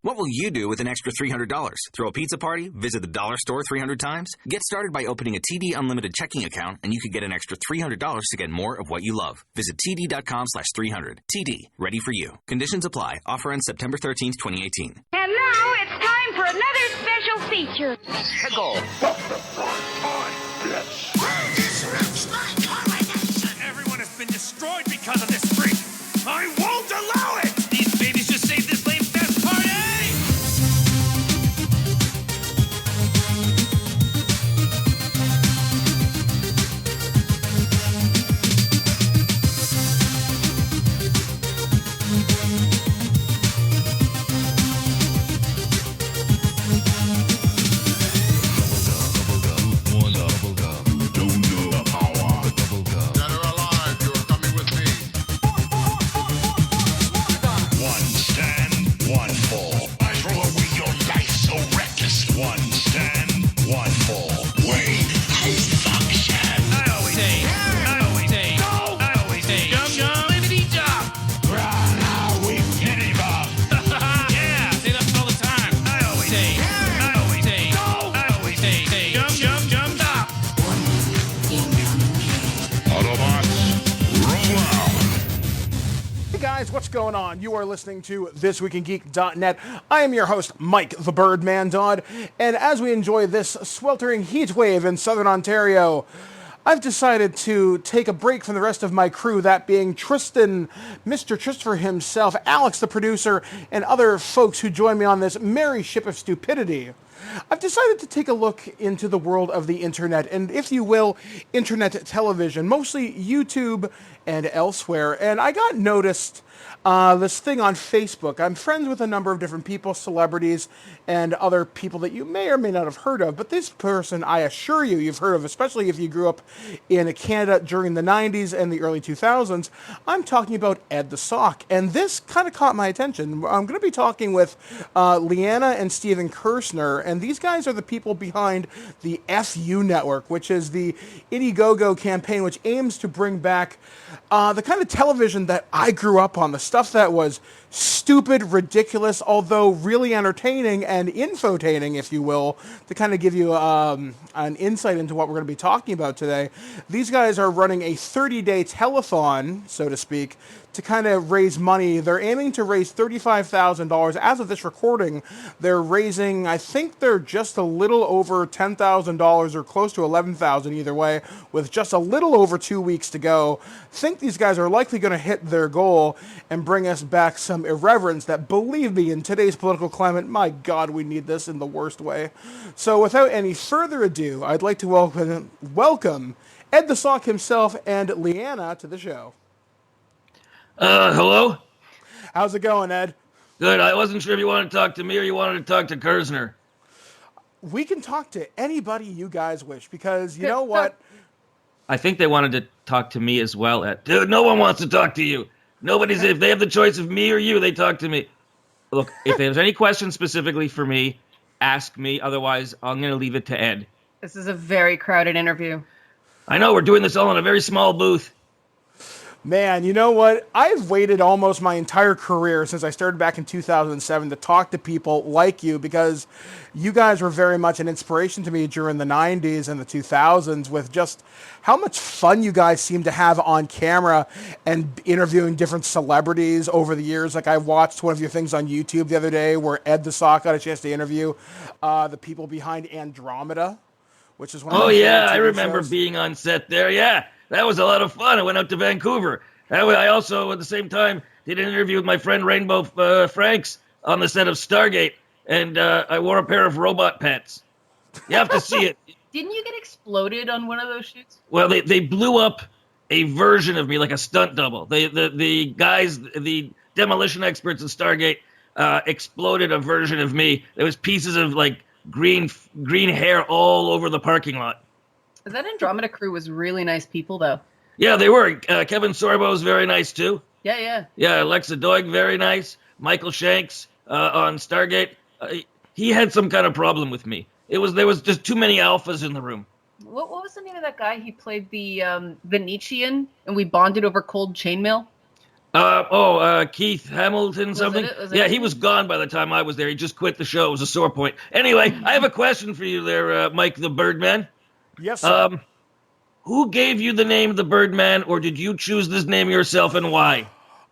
What will you do with an extra $300? Throw a pizza party? Visit the dollar store 300 times? Get started by opening a TD Unlimited checking account, and you could get an extra $300 to get more of what you love. Visit TD.com/300. TD, ready for you. Conditions apply. Offer ends September 13th, 2018. And now it's time for another special feature. Pickle. Everyone has been destroyed because of this freak. I won't allow it! These babies just saved this lame fest party! What's going on? You are listening to ThisWeekInGeek.net. I am your host, Mike the Birdman Dodd, and as we enjoy this sweltering heat wave in southern Ontario, I've decided to take a break from the rest of my crew, that being Tristan, Mr. Christopher himself, Alex the producer, and other folks who join me on this merry ship of stupidity. I've decided to take a look into the world of the internet, and if you will, internet television, mostly YouTube and elsewhere, and I got noticed this thing on Facebook. I'm friends with a number of different people, celebrities, and other people that you may or may not have heard of, but this person, I assure you, you've heard of, especially if you grew up in Canada during the 90s and the early 2000s. I'm talking about Ed the Sock, and this kind of caught my attention. I'm going to be talking with Leanna and Steven Kirshner, and these guys are the people behind the FU Network, which is the Indiegogo campaign, which aims to bring back the kind of television that I grew up on, the stuff that was stupid, ridiculous, although really entertaining and infotaining, if you will, to kind of give you an insight into what we're going to be talking about today. These guys are running a 30-day telethon, so to speak, to kind of raise money. They're aiming to raise $35,000. As of this recording, they're raising, I think they're just a little over $10,000 or close to $11,000 either way, with just a little over 2 weeks to go. I think these guys are likely going to hit their goal and bring us back some irreverence that, believe me, in today's political climate, my God, we need this in the worst way. So without any further ado, I'd like to welcome Ed the Sock himself and Leanna to the show. Hello? How's it going, Ed? Good. I wasn't sure if you wanted to talk to me or you wanted to talk to Kirshner. We can talk to anybody you guys wish, because you know what? I think they wanted to talk to me as well, Ed. Dude, no one wants to talk to you. If they have the choice of me or you, they talk to me. Look, if there's any questions specifically for me, ask me. Otherwise, I'm going to leave it to Ed. This is a very crowded interview. I know, we're doing this all in a very small booth. Man, you know what? I've waited almost my entire career since I started back in 2007 to talk to people like you, because you guys were very much an inspiration to me during the 90s and the 2000s with just how much fun you guys seem to have on camera and interviewing different celebrities over the years. Like, I watched one of your things on YouTube the other day where Ed the Sock got a chance to interview the people behind Andromeda, which is one of my I remember being on set there. Yeah. That was a lot of fun. I went out to Vancouver. I also, at the same time, did an interview with my friend Rainbow Franks on the set of Stargate, and I wore a pair of robot pants. You have to see it. Didn't you get exploded on one of those shoots? Well, they blew up a version of me, like a stunt double. The guys, the demolition experts in Stargate, exploded a version of me. There was pieces of like green hair all over the parking lot. That Andromeda crew was really nice people, though. Yeah, they were. Kevin Sorbo was very nice, too. Yeah. Yeah, Alexa Doig, very nice. Michael Shanks on Stargate. He had some kind of problem with me. There was just too many alphas in the room. What was the name of that guy? He played the Nietzschean, and we bonded over cold chainmail. Keith Hamilton something. Was it Yeah, him? he was gone by the time I was there. He just quit the show. It was a sore point. Anyway, I have a question for you there, Mike the Birdman. Yes, sir. Who gave you the name the Birdman, or did you choose this name yourself, and why?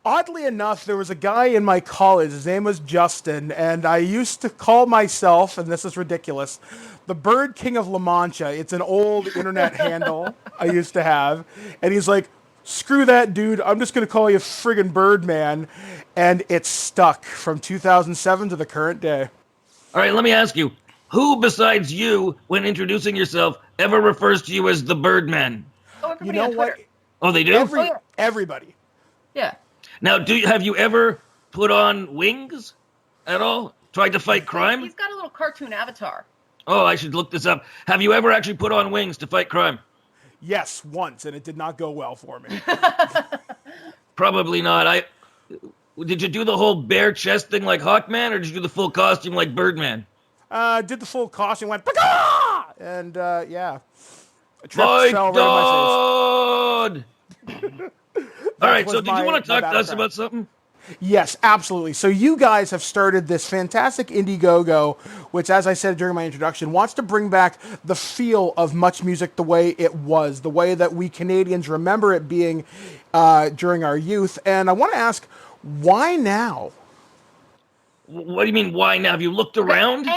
Oddly enough, there was a guy in my college, his name was Justin, and I used to call myself, and this is ridiculous, the Bird King of La Mancha. It's an old internet handle I used to have. And he's like, screw that, dude. I'm just going to call you friggin' Birdman. And it's stuck from 2007 to the current day. All right, let me ask you. Who besides you, when introducing yourself, ever refers to you as the Birdman? Oh, You everybody know on what? Twitter. Oh, they do? Everybody. Yeah. Now, have you ever put on wings at all? Tried to fight crime? He's got a little cartoon avatar. Oh, I should look this up. Have you ever actually put on wings to fight crime? Yes, once, and it did not go well for me. Probably not. Did you do the whole bare chest thing like Hawkman, or did you do the full costume like Birdman? Did the full costume, went, "Pagah!" And yeah. A trip Mike fell right in my face. Dodd! All right, was so did my- you want to my talk to us background. about something? Yes, absolutely. So you guys have started this fantastic Indiegogo, which, as I said during my introduction, wants to bring back the feel of Much Music the way it was, the way that we Canadians remember it being during our youth. And I want to ask, why now? What do you mean, why now? Have you looked around?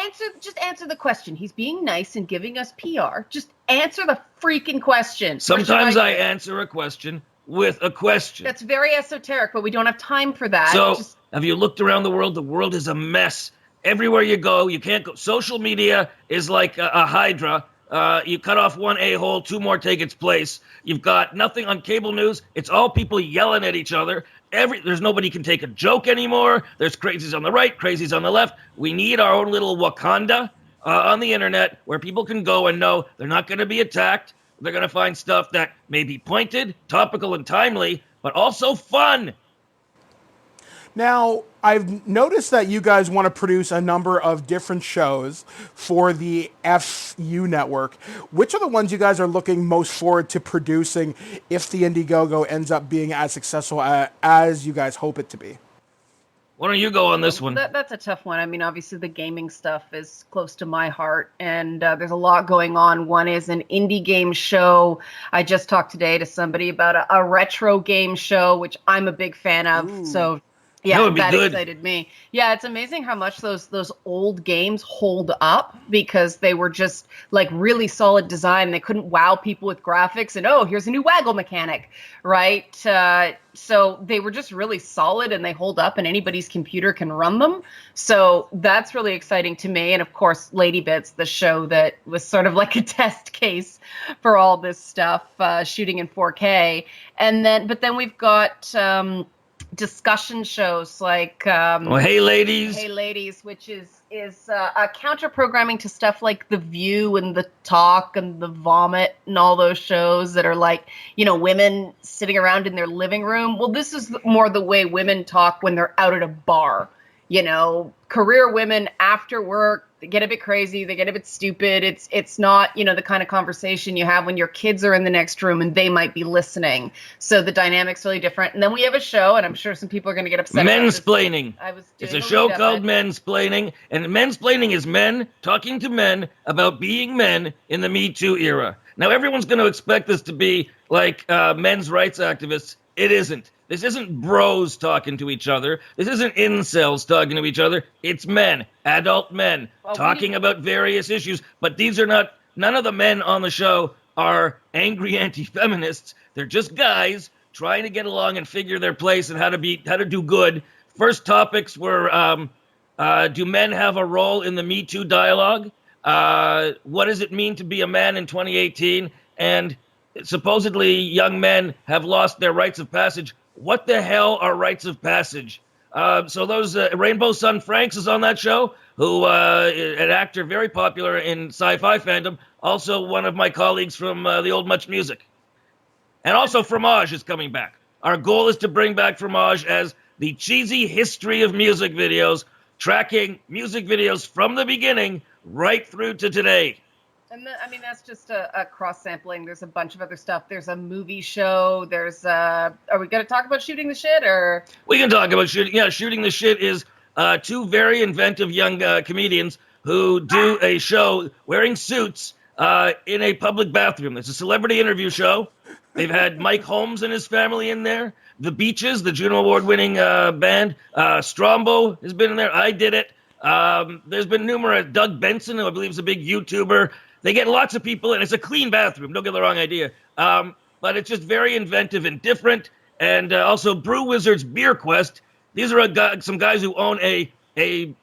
Just answer the question. He's being nice and giving us PR. Just answer the freaking question. Or should Sometimes I answer a question with a question. That's very esoteric, but we don't have time for that. So, have you looked around the world? The world is a mess. Everywhere you go, you can't go. Social media is like a hydra. You cut off one a-hole, two more take its place. You've got nothing on cable news. It's all people yelling at each other. There's nobody can take a joke anymore. There's crazies on the right, crazies on the left. We need our own little Wakanda on the internet where people can go and know they're not going to be attacked. They're going to find stuff that may be pointed, topical, and timely, but also fun. Now, I've noticed that you guys want to produce a number of different shows for the FU network. Which are the ones you guys are looking most forward to producing if the Indiegogo ends up being as successful as you guys hope it to be? Why don't you go on this one? That's a tough one. I mean, obviously the gaming stuff is close to my heart, and there's a lot going on. One is an indie game show. I just talked today to somebody about a retro game show, which I'm a big fan of. Ooh. So yeah, would be that good. excited me. Yeah, it's amazing how much those old games hold up because they were just like really solid design. They couldn't wow people with graphics and, oh, here's a new waggle mechanic, right? So they were just really solid and they hold up and anybody's computer can run them. So that's really exciting to me. And of course, Lady Bits, the show that was sort of like a test case for all this stuff, shooting in 4K. But then we've got discussion shows like Hey Ladies. Hey Ladies, which is a counter programming to stuff like The View and The Talk and The Vomit and all those shows that are like, women sitting around in their living room. Well, this is more the way women talk when they're out at a bar. Career women after work, they get a bit crazy, they get a bit stupid. It's not, the kind of conversation you have when your kids are in the next room and they might be listening. So the dynamic's really different. And then we have a show, and I'm sure some people are going to get upset. Mensplaining. It's a show called Mensplaining, and Mensplaining is men talking to men about being men in the Me Too era. Now, everyone's going to expect this to be like men's rights activists. It isn't. This isn't bros talking to each other. This isn't incels talking to each other. It's men, adult men, talking about various issues. But none of the men on the show are angry anti-feminists. They're just guys trying to get along and figure their place and how to do good. First topics were, do men have a role in the Me Too dialogue? What does it mean to be a man in 2018? And supposedly young men have lost their rites of passage. What the hell are rites of passage? So those Rainbow Sun Franks is on that show, who an actor very popular in sci-fi fandom, also one of my colleagues from the old Much Music. And also Fromage is coming back. Our goal is to bring back Fromage as the cheesy history of music videos, tracking music videos from the beginning right through to today. And that's just a cross-sampling. There's a bunch of other stuff. There's a movie show. There's are we going to talk about Shooting the Shit, or? We can talk about Shooting. Yeah, Shooting the Shit is two very inventive young comedians who do a show wearing suits in a public bathroom. It's a celebrity interview show. They've had Mike Holmes and his family in there. The Beaches, the Juno Award-winning band. Strombo has been in there. I Did It. There's been numerous. Doug Benson, who I believe is a big YouTuber. They get lots of people in. It's a clean bathroom. Don't get the wrong idea. But it's just very inventive and different. And also Brew Wizards Beer Quest. These are some guys who own a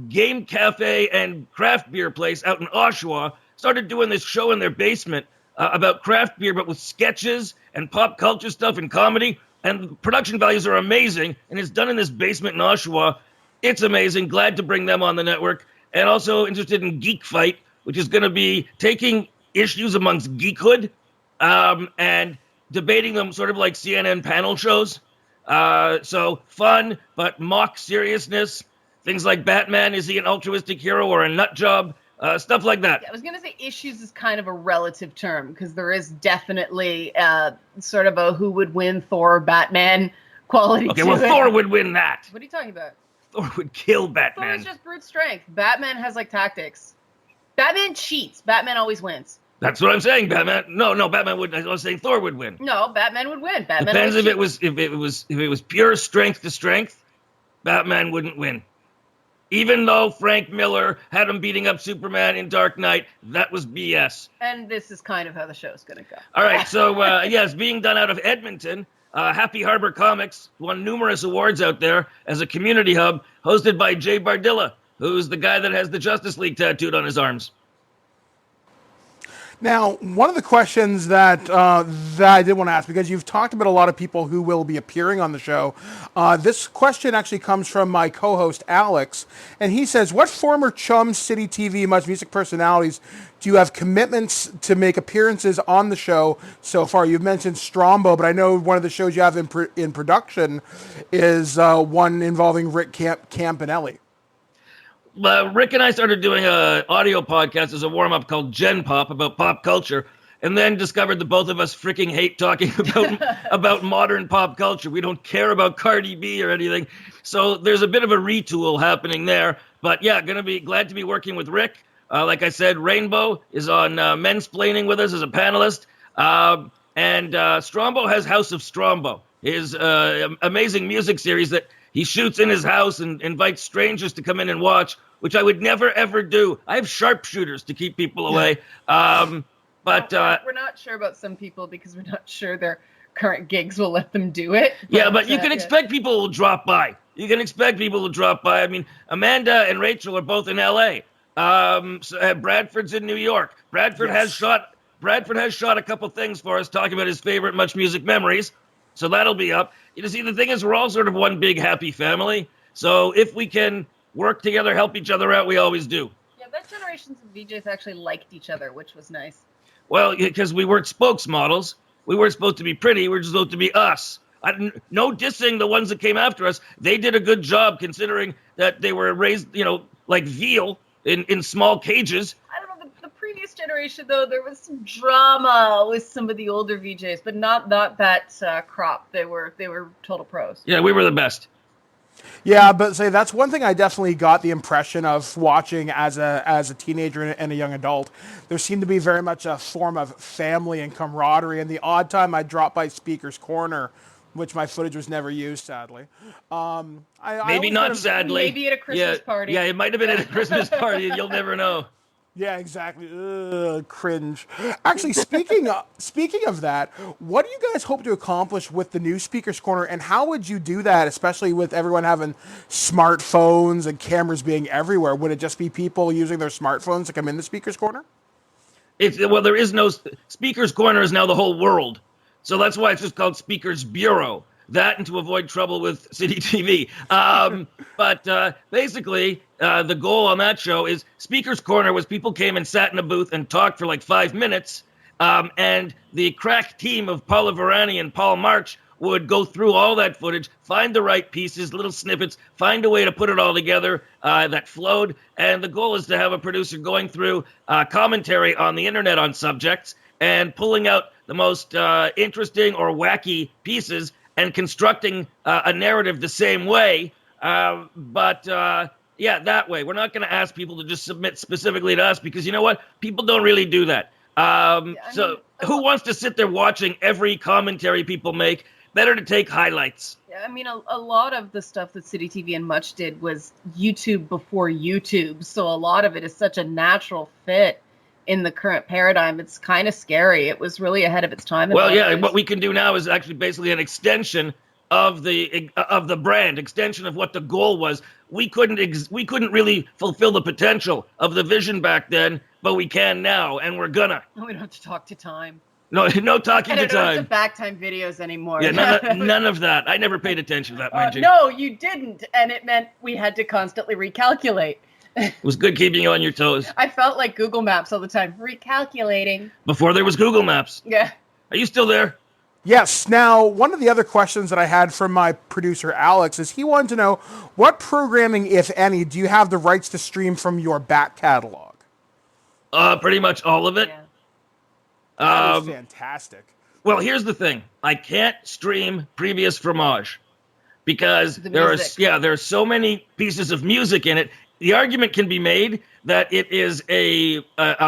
game cafe and craft beer place out in Oshawa. Started doing this show in their basement about craft beer, but with sketches and pop culture stuff and comedy. And the production values are amazing. And it's done in this basement in Oshawa. It's amazing. Glad to bring them on the network. And also interested in Geek Fight, which is going to be taking issues amongst geekhood and debating them sort of like CNN panel shows. So fun, but mock seriousness. Things like Batman, is he an altruistic hero or a nut job? Stuff like that. Yeah, I was going to say issues is kind of a relative term because there is definitely sort of a who would win, Thor or Batman quality Okay, to well, it. Thor would win that. What are you talking about? Thor would kill Thor Batman. is just brute strength. Batman has like tactics. Batman cheats. Batman always wins. That's what I'm saying. Batman. No, Batman would. I was saying Thor would win. No, Batman would win. Batman Depends if always it was pure strength to strength. Batman wouldn't win. Even though Frank Miller had him beating up Superman in Dark Knight, that was BS. And this is kind of how the show's going to go. All right, so it's being done out of Edmonton. Happy Harbor Comics won numerous awards out there as a community hub, hosted by Jay Bardilla, who's the guy that has the Justice League tattooed on his arms. Now, one of the questions that I did want to ask, because you've talked about a lot of people who will be appearing on the show, this question actually comes from my co-host, Alex, and he says, what former Chum City TV Much Music personalities do you have commitments to make appearances on the show so far? You've mentioned Strombo, but I know one of the shows you have in production is one involving Rick Campanelli. Rick and I started doing an audio podcast as a warm-up called Gen Pop about pop culture, and then discovered that both of us freaking hate talking about modern pop culture. We don't care about Cardi B or anything. So there's a bit of a retool happening there. But yeah, going to be glad to be working with Rick. Like I said, Rainbow is on Mensplaining with us as a panelist. And Strombo has House of Strombo, his amazing music series that he shoots in his house and invites strangers to come in and watch, which I would never, ever do. I have sharpshooters to keep people away. But we're not sure about some people because we're not sure their current gigs will let them do it. But you can expect people will drop by. You can expect people to drop by. I mean, Amanda and Rachel are both in L.A. Bradford's in New York. Bradford has shot a couple things for us, talking about his favorite Much Music memories. So that'll be up. You see, the thing is, we're all sort of one big happy family. So if we can work together, help each other out, we always do. Yeah, that generations of VJs actually liked each other, which was nice. Well, because we weren't spokesmodels. We weren't supposed to be pretty. We were just supposed to be us. No dissing the ones that came after us. They did a good job considering that they were raised, like veal in small cages. I don't know, the previous generation, though, there was some drama with some of the older VJs, but not that crop. They were total pros. Yeah, we were the best. Yeah, but that's one thing I definitely got the impression of watching as a teenager and a young adult. There seemed to be very much a form of family and camaraderie, and the odd time I dropped by Speaker's Corner, which my footage was never used, sadly. Maybe not sadly. Maybe at a Christmas party. Yeah, it might have been at a Christmas party, and you'll never know. Yeah, exactly. Ugh, cringe. Actually, speaking of that, what do you guys hope to accomplish with the new Speaker's Corner, and how would you do that, especially with everyone having smartphones and cameras being everywhere? Would it just be people using their smartphones to come in the Speaker's Corner? There is no... Speaker's Corner is now the whole world. So that's why it's just called Speaker's Bureau. That and to avoid trouble with City TV. But basically, the goal on that show is Speaker's Corner was people came and sat in a booth and talked for like 5 minutes. And the crack team of Paula Varani and Paul March would go through all that footage, find the right pieces, little snippets, find a way to put it all together that flowed. And the goal is to have a producer going through commentary on the internet on subjects and pulling out the most interesting or wacky pieces and constructing a narrative the same way. Yeah, that way. We're not going to ask people to just submit specifically to us because you know what? People don't really do that. Who wants to sit there watching every commentary people make? Better to take highlights. Yeah, I mean, a lot of the stuff that City TV and Much did was YouTube before YouTube. So a lot of it is such a natural fit in the current paradigm. It's kind of scary. It was really ahead of its time. Well, yeah, what we can do now is actually basically an extension of the brand, extension of what the goal was. We couldn't really fulfill the potential of the vision back then, but we can now, and we're gonna. We don't have to talk to time. No talking to time. I don't have to back time videos anymore. Yeah, none of that. I never paid attention to that, mind you. No, you didn't, and it meant we had to constantly recalculate. It was good keeping you on your toes. I felt like Google Maps all the time, recalculating. Before there was Google Maps. Yeah. Are you still there? Yes. Now, one of the other questions that I had from my producer, Alex, is he wanted to know what programming, if any, do you have the rights to stream from your back catalog? Pretty much all of it. Yeah. That is fantastic. Well, here's the thing. I can't stream previous Fromage because there are so many pieces of music in it. The argument can be made that it is a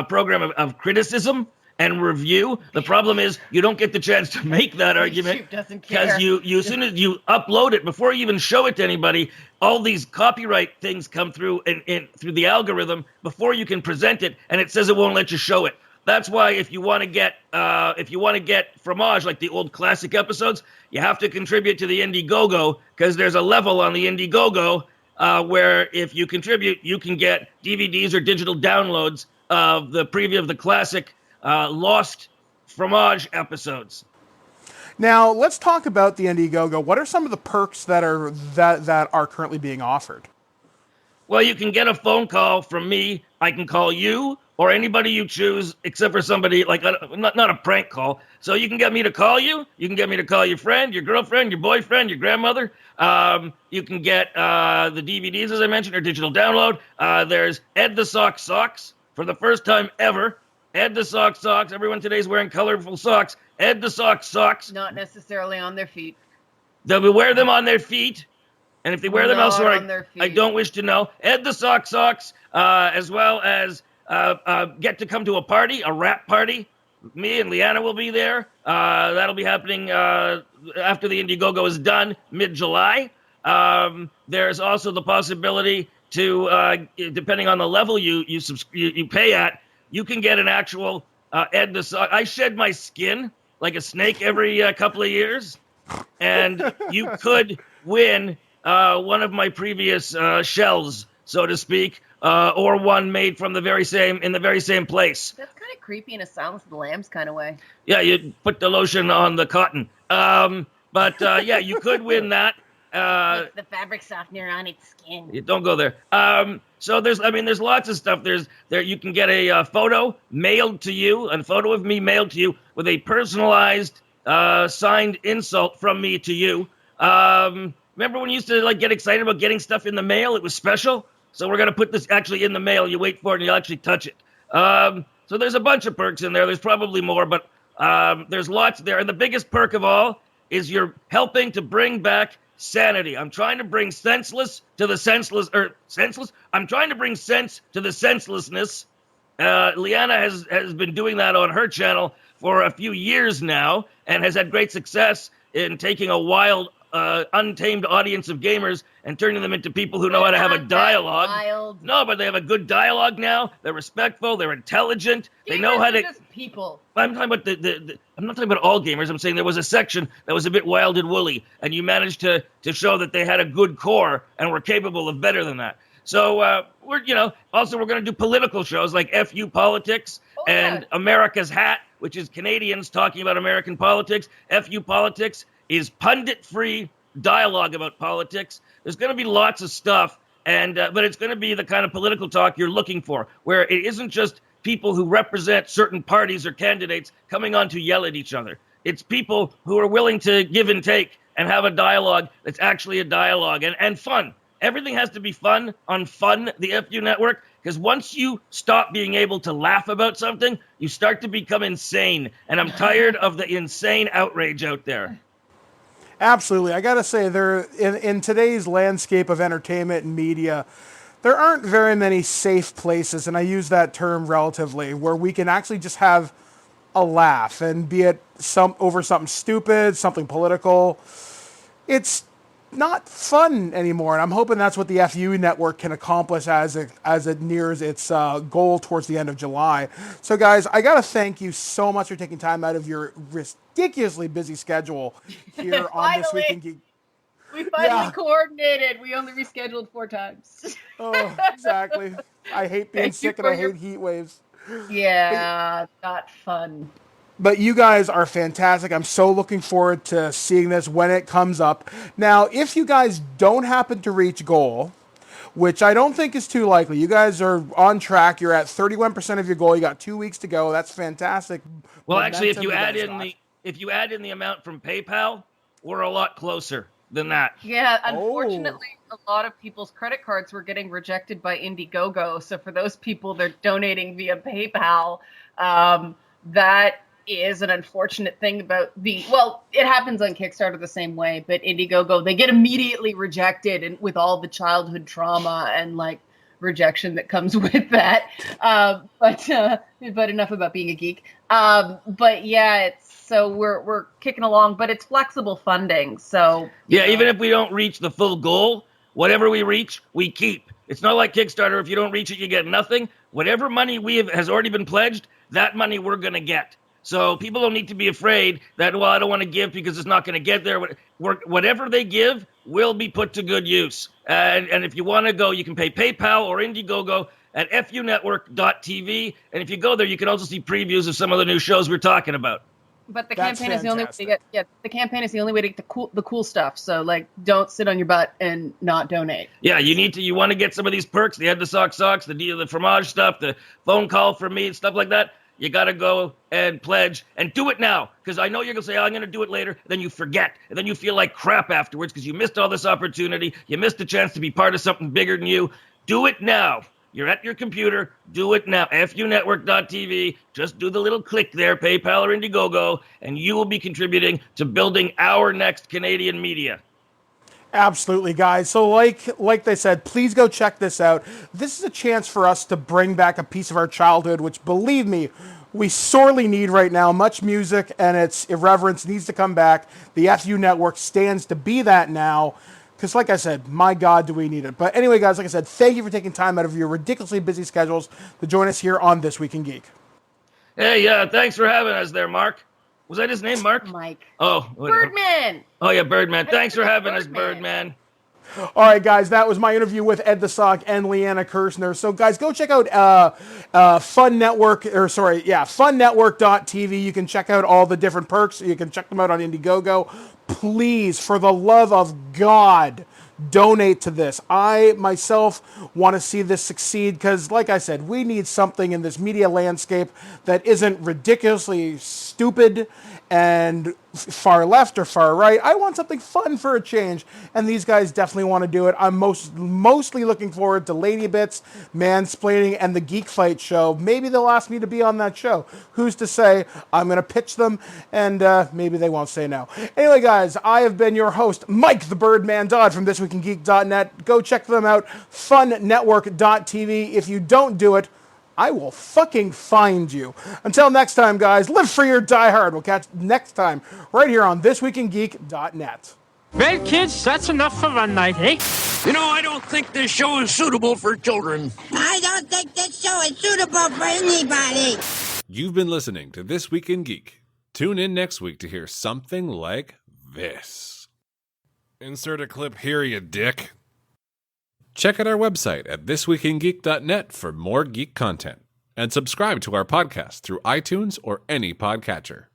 program of criticism and review. The problem is you don't get the chance to make that argument because you as soon as you upload it, before you even show it to anybody, all these copyright things come through through the algorithm before you can present it, and it says it won't let you show it. That's why if you want to get Fromage, like the old classic episodes, you have to contribute to the Indiegogo because there's a level on the Indiegogo where if you contribute, you can get DVDs or digital downloads of the preview of the classic lost Fromage episodes. Now, let's talk about the Indiegogo. What are some of the perks that are currently being offered? Well, you can get a phone call from me. I can call you or anybody you choose, except for somebody like not a prank call. So you can get me to call you. You can get me to call your friend, your girlfriend, your boyfriend, your grandmother. You can get the DVDs, as I mentioned, or digital download. There's Ed the Sock Socks for the first time ever. Ed the Sock Socks. Everyone today is wearing colorful socks. Ed the Sock Socks. Not necessarily on their feet. They'll wear them on their feet. And if they wear them elsewhere, I don't wish to know. Ed the Sock Socks, as well as get to come to a party, a rap party. Me and Leanna will be there. That'll be happening after the Indiegogo is done, mid-July. There's also the possibility to, depending on the level you pay at, you can get an actual Ed the Sock. I shed my skin like a snake every couple of years, and you could win one of my previous shells, so to speak, or one made from in the very same place. That's kind of creepy in a Silence of the Lambs kind of way. Yeah, you put the lotion on the cotton. Yeah, you could win that. With the fabric softener on its skin. You don't go there. So there's lots of stuff. You can get a photo mailed to you, a photo of me mailed to you with a personalized signed insult from me to you. Remember when you used to get excited about getting stuff in the mail? It was special. So we're gonna put this actually in the mail. You wait for it and you'll actually touch it. So there's a bunch of perks in there. There's probably more, but there's lots there. And the biggest perk of all is you're helping to bring back sanity. I'm trying to bring senseless to the senseless, or senseless? I'm trying to bring sense to the senselessness. Leanna has been doing that on her channel for a few years now and has had great success in taking a wild, untamed audience of gamers and turning them into people who know how to have a dialogue. Wild. No, but they have a good dialogue now. They're respectful. They're intelligent. They know how to. Just people. I'm talking about I'm not talking about all gamers. I'm saying there was a section that was a bit wild and woolly, and you managed to show that they had a good core and were capable of better than that. So we're going to do political shows like FU Politics and America's Hat, which is Canadians talking about American politics. FU Politics is pundit-free dialogue about politics. There's going to be lots of stuff, but it's going to be the kind of political talk you're looking for, where it isn't just people who represent certain parties or candidates coming on to yell at each other. It's people who are willing to give and take and have a dialogue that's actually a dialogue and fun. Everything has to be fun on Fun, the FU network, because once you stop being able to laugh about something, you start to become insane. And I'm tired of the insane outrage out there. Absolutely. I got to say, in today's landscape of entertainment and media, there aren't very many safe places, and I use that term relatively, where we can actually just have a laugh, and be it over something stupid, something political. It's not fun anymore, and I'm hoping that's what the FU network can accomplish as it nears its goal towards the end of July. So, guys, I got to thank you so much for taking time out of your ridiculously busy schedule here on This Week in Geek. We finally coordinated. We only rescheduled 4 times. Oh, exactly. I hate being sick and I hate heat waves. Yeah, not fun. But you guys are fantastic. I'm so looking forward to seeing this when it comes up. Now, if you guys don't happen to reach goal, which I don't think is too likely, you guys are on track. You're at 31% of your goal. You got 2 weeks to go. That's fantastic. Well, actually, if you add in the amount from PayPal, we're a lot closer than that. Yeah, unfortunately, a lot of people's credit cards were getting rejected by Indiegogo. So for those people, they're donating via PayPal. That is an unfortunate thing about it happens on Kickstarter the same way, but Indiegogo, they get immediately rejected, and with all the childhood trauma and like rejection that comes with that. But enough about being a geek. But yeah, so we're kicking along, but it's flexible funding. So yeah, even if we don't reach the full goal, whatever we reach, we keep. It's not like Kickstarter. If you don't reach it, you get nothing. Whatever money has already been pledged, that money we're going to get. So people don't need to be afraid that, well, I don't want to give because it's not going to get there. Whatever they give will be put to good use. And if you want to go, you can pay PayPal or Indiegogo at funetwork.tv. And if you go there, you can also see previews of some of the new shows we're talking about. But the campaign is the only way to get the campaign is the only way to get the cool stuff. So like, don't sit on your butt and not donate. Yeah, you want to get some of these perks, the Head to Sock socks, the fromage stuff, the phone call from me, stuff like that. You got to go and pledge and do it now, because I know you're going to say, I'm going to do it later. Then you forget. And then you feel like crap afterwards because you missed all this opportunity. You missed the chance to be part of something bigger than you. Do it now. You're at your computer. Do it now. funetwork.tv. Just do the little click there, PayPal or Indiegogo, and you will be contributing to building our next Canadian media. Absolutely, guys. So like they said, please go check this out. This is a chance for us to bring back a piece of our childhood, which, believe me, we sorely need right now. Much music and its irreverence needs to come back. The FU Network stands to be that now. Because like I said, my God, do we need it. But anyway, guys, like I said, thank you for taking time out of your ridiculously busy schedules to join us here on This Week in Geek. Hey, thanks for having us there, Mark. Was that his name, Mark? Mike. Oh, whatever. Birdman. Oh, yeah, Birdman. Thanks for having us, Birdman. All right, guys, that was my interview with Ed the Sock and Leanna Kirshner. So, guys, go check out funnetwork.tv. You can check out all the different perks. You can check them out on Indiegogo. Please, for the love of God, donate to this. I, myself, want to see this succeed because, like I said, we need something in this media landscape that isn't ridiculously stupid and far left or far right. I want something fun for a change, and these guys definitely want to do it. I'm mostly looking forward to Lady Bits, Mansplaining, and the Geek Fight show. Maybe they'll ask me to be on that show. Who's to say? I'm going to pitch them, and maybe they won't say no. Anyway, guys, I have been your host, Mike the Birdman Dodd from thisweekingeek.net. Go check them out, funnetwork.tv. If you don't do it, I will fucking find you. Until next time, guys, live free or die hard. We'll catch you next time right here on thisweekingeek.net. Well, kids, that's enough for one night, eh? You know, I don't think this show is suitable for children. I don't think this show is suitable for anybody. You've been listening to This Week in Geek. Tune in next week to hear something like this. Insert a clip here, you dick. Check out our website at thisweekingeek.net for more geek content, and subscribe to our podcast through iTunes or any podcatcher.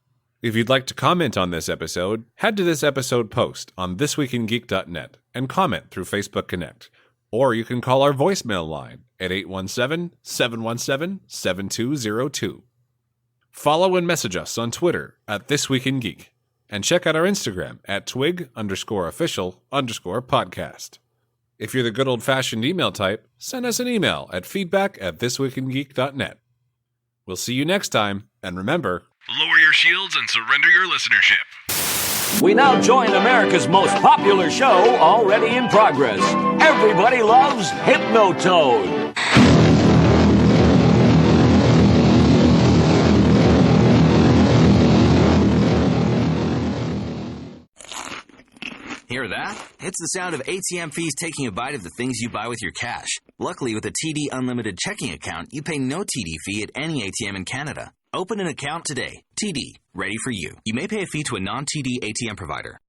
If you'd like to comment on this episode, head to this episode post on thisweekingeek.net and comment through Facebook Connect, or you can call our voicemail line at 817-717-7202. Follow and message us on Twitter at This Week in Geek, and check out our Instagram at twig_official_podcast. If you're the good old-fashioned email type, send us an email at feedback@thisweekingeek.net. We'll see you next time, and remember, Lower your shields and surrender your listenership. We now join America's most popular show, already in progress. Everybody loves Hypnotoad. Hear that? It's the sound of ATM fees taking a bite of the things you buy with your cash. Luckily, with a TD Unlimited checking account, you pay no TD fee at any ATM in Canada. Open an account today. TD, ready for you. You may pay a fee to a non-TD ATM provider.